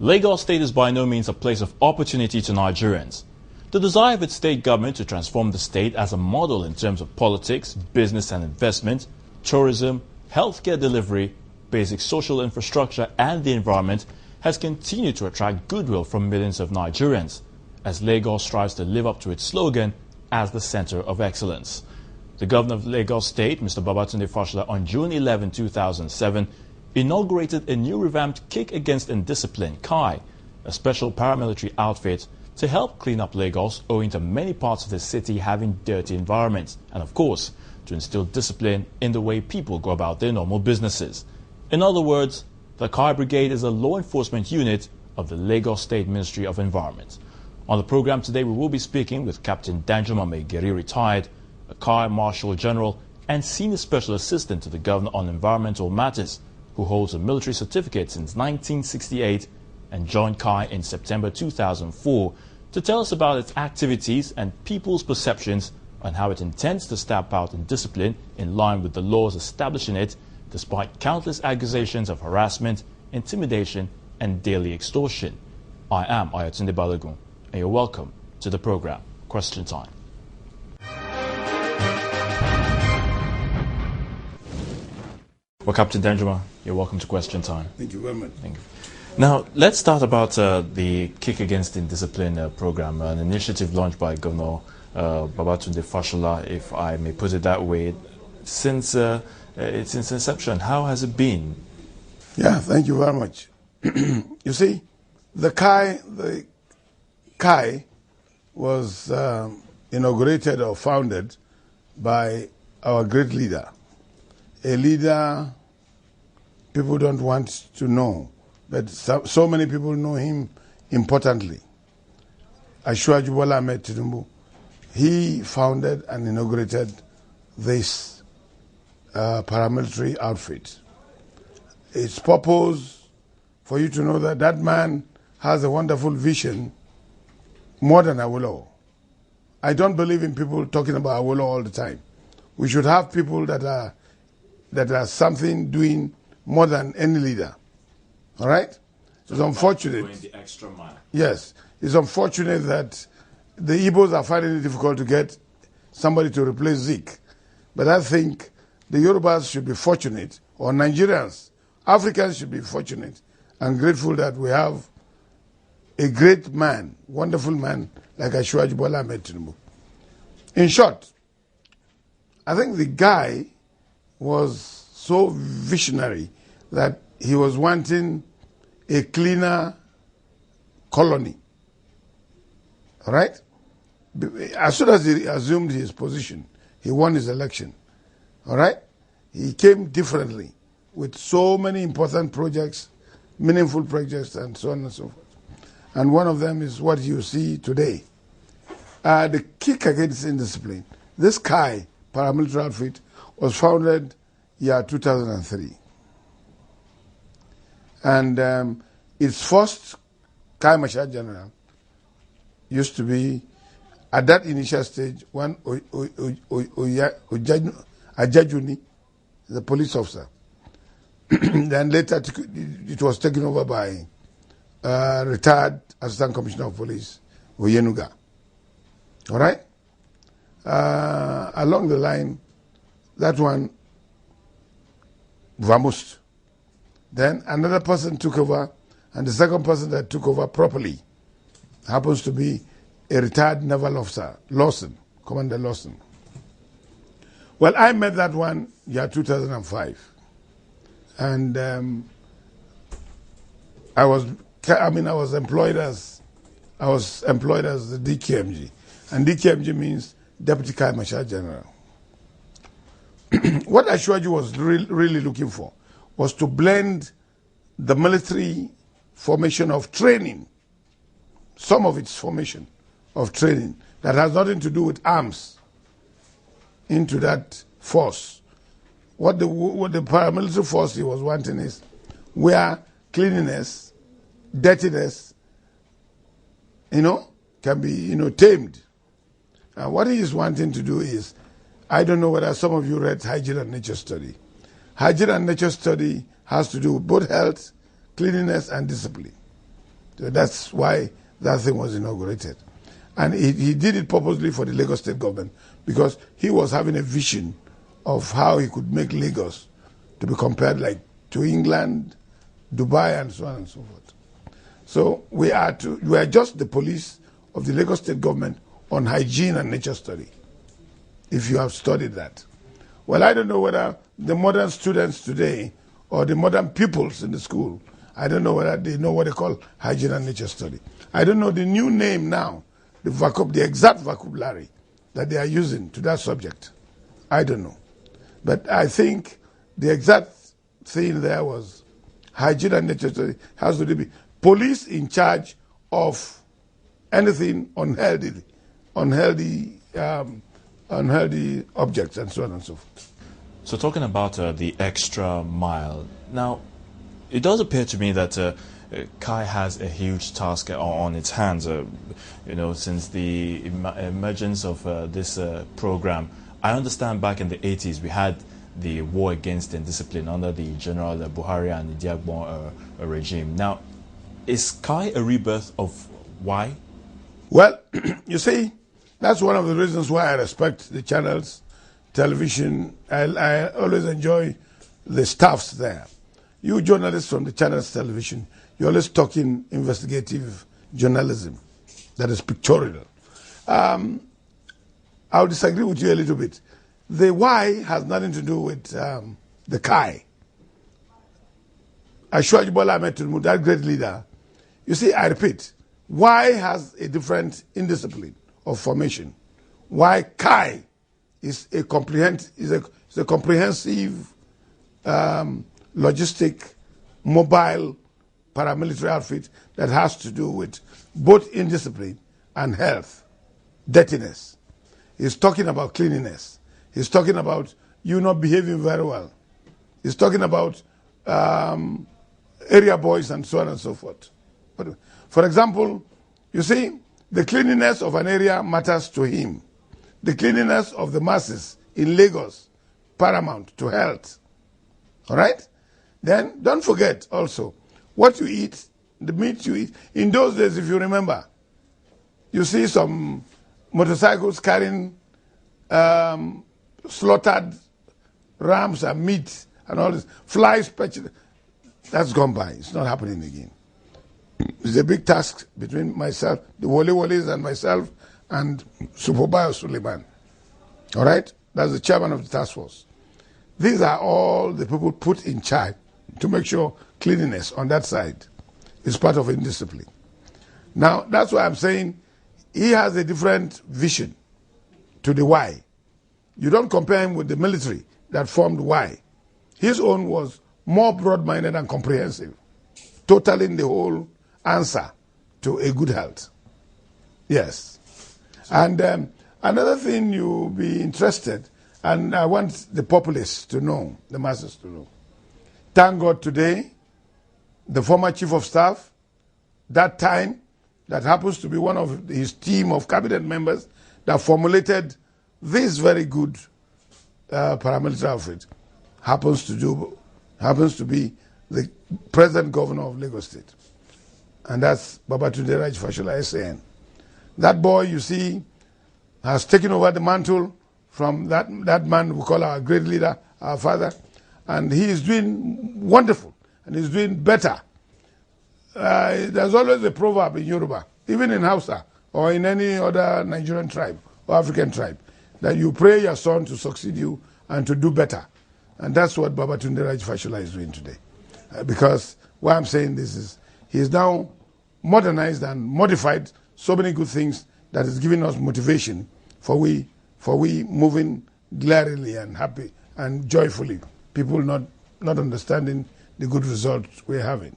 Lagos State is by no means a place of opportunity to Nigerians. The desire of its state government to transform the state as a model in terms of politics, business and investment, tourism, healthcare delivery, basic social infrastructure and the environment has continued to attract goodwill from millions of Nigerians as Lagos strives to live up to its slogan as the center of excellence. The governor of Lagos State, Mr. Babatunde Fashola, on June 11, 2007, inaugurated a new revamped Kick Against Indiscipline, KAI, a special paramilitary outfit to help clean up Lagos owing to many parts of the city having dirty environments and, of course, to instill discipline in the way people go about their normal businesses. In other words, the KAI Brigade is a law enforcement unit of the Lagos State Ministry of Environment. On the program today, we will be speaking with Captain Danjuma Megeri, retired, a KAI Marshal General and Senior Special Assistant to the Governor on Environmental Matters, who holds a military certificate since 1968 and joined KAI in September 2004 to tell us about its activities and people's perceptions on how it intends to stamp out indiscipline in line with the laws establishing it, despite countless accusations of harassment, intimidation and daily extortion. I am Ayatunde Balogun, and you're welcome to the program Question Time. Well, Captain Danjuma, you're welcome to Question Time. Thank you very much. Thank you. Now, let's start about the Kick Against Indiscipline program, an initiative launched by Governor Babatunde Fashola, if I may put it that way. Since its inception, how has it been? Yeah, thank you very much. You see, the KAI was inaugurated or founded by our great leader, a leader people don't want to know, but so many people know him importantly. Asiwaju Bola Ahmed Tinubu. He founded and inaugurated this paramilitary outfit. Its purpose, for you to know that that man has a wonderful vision more than Awolowo. I don't believe in people talking about Awolowo all the time. We should have people that are something doing more than any leader. All right? So it's unfortunate. Going the extra mile. Yes. It's unfortunate that the Igbos are finding it difficult to get somebody to replace Zeke. But I think the Yorubas should be fortunate, or Nigerians, Africans should be fortunate and grateful that we have a great man, wonderful man like Asiwaju Bola Ahmed Tinubu. In short, I think the guy was so visionary that he was wanting a cleaner colony. All right? As soon as he assumed his position, he won his election. All right? He came differently with so many important projects, meaningful projects, and so on and so forth. And one of them is what you see today. The Kick Against Indiscipline. This KAI paramilitary outfit was founded year 2003. And its first KAI Marshal General used to be, at that initial stage, one Ajajuni, the police officer. Then later it was taken over by retired Assistant Commissioner of Police, Oyenuga. All right? Along the line, that one vamoosed. Then another person took over, and the second person that took over properly happens to be a retired naval officer, Lawson, Commander Lawson. Well, I met that one year 2005, and I was employed as the DKMG, and DKMG means Deputy KAI Marshal General. What Asiwaju was really looking for was to blend the military formation of training, some of its formation of training that has nothing to do with arms, into that force. What the paramilitary force he was wanting is where cleanliness, dirtiness, can be, tamed. And what he is wanting to do is, I don't know whether some of you read Hygiene and Nature Study. Hygiene and Nature Study has to do with both health, cleanliness, and discipline. So that's why that thing was inaugurated. And he did it purposely for the Lagos state government because he was having a vision of how he could make Lagos to be compared like to England, Dubai, and so on and so forth. So we are just the police of the Lagos state government on hygiene and nature study, if you have studied that. Well, I don't know whether the modern students today or the modern pupils in the school, I don't know whether they know what they call hygiene and nature study. I don't know the new name now, the exact vocabulary that they are using to that subject. I don't know. But I think the exact thing there was hygiene and nature study has to be police in charge of anything unhealthy objects and so on and so forth. So talking about the extra mile, now it does appear to me that Kai has a huge task on its hands. Since the emergence of this program, I understand back in the 80s we had the war against indiscipline under the General Buhari and the Diagbon regime. Now, is Kai a rebirth of why? Well, you see, that's one of the reasons why I respect the channels, television. I always enjoy the staffs there. You journalists from the channels, television, you're always talking investigative journalism that is pictorial. I'll disagree with you a little bit. The why has nothing to do with the Kai. Ashwaji Bola Ahmed Tinubu, that great leader. You see, I repeat, why has a different indiscipline of formation? Why Kai is a comprehensive logistic, mobile paramilitary outfit that has to do with both indiscipline and health, dirtiness. He's talking about cleanliness. He's talking about you not behaving very well. He's talking about area boys and so on and so forth. But for example, you see, the cleanliness of an area matters to him. The cleanliness of the masses in Lagos, paramount to health. All right? Then don't forget also what you eat, the meat you eat. In those days, if you remember, you see some motorcycles carrying slaughtered rams and meat and all this. Flies, that's gone by. It's not happening again. It's a big task between myself, the Wole Woles and myself, and Supobayo Suleiman. All right? That's the chairman of the task force. These are all the people put in charge to make sure cleanliness on that side is part of indiscipline. Now, that's why I'm saying he has a different vision to the why. You don't compare him with the military that formed why. His own was more broad-minded and comprehensive, totaling the whole answer to a good health. Yes. And another thing you'll be interested, and I want the populace to know, the masses to know. Thank God today, the former chief of staff, that time, that happens to be one of his team of cabinet members that formulated this very good paramilitary outfit, happens to be the present governor of Lagos State. And that's Babatunde Raji Fashola, SAN. That boy, you see, has taken over the mantle from that man we call our great leader, our father, and he is doing wonderful, and he's doing better. There's always a proverb in Yoruba, even in Hausa, or in any other Nigerian tribe or African tribe, that you pray your son to succeed you and to do better. And that's what Babatunde Raji Fashola is doing today. Because why I'm saying this is, he is now modernized and modified so many good things that is giving us motivation for we moving glaringly and happy and joyfully. People not understanding the good results we're having.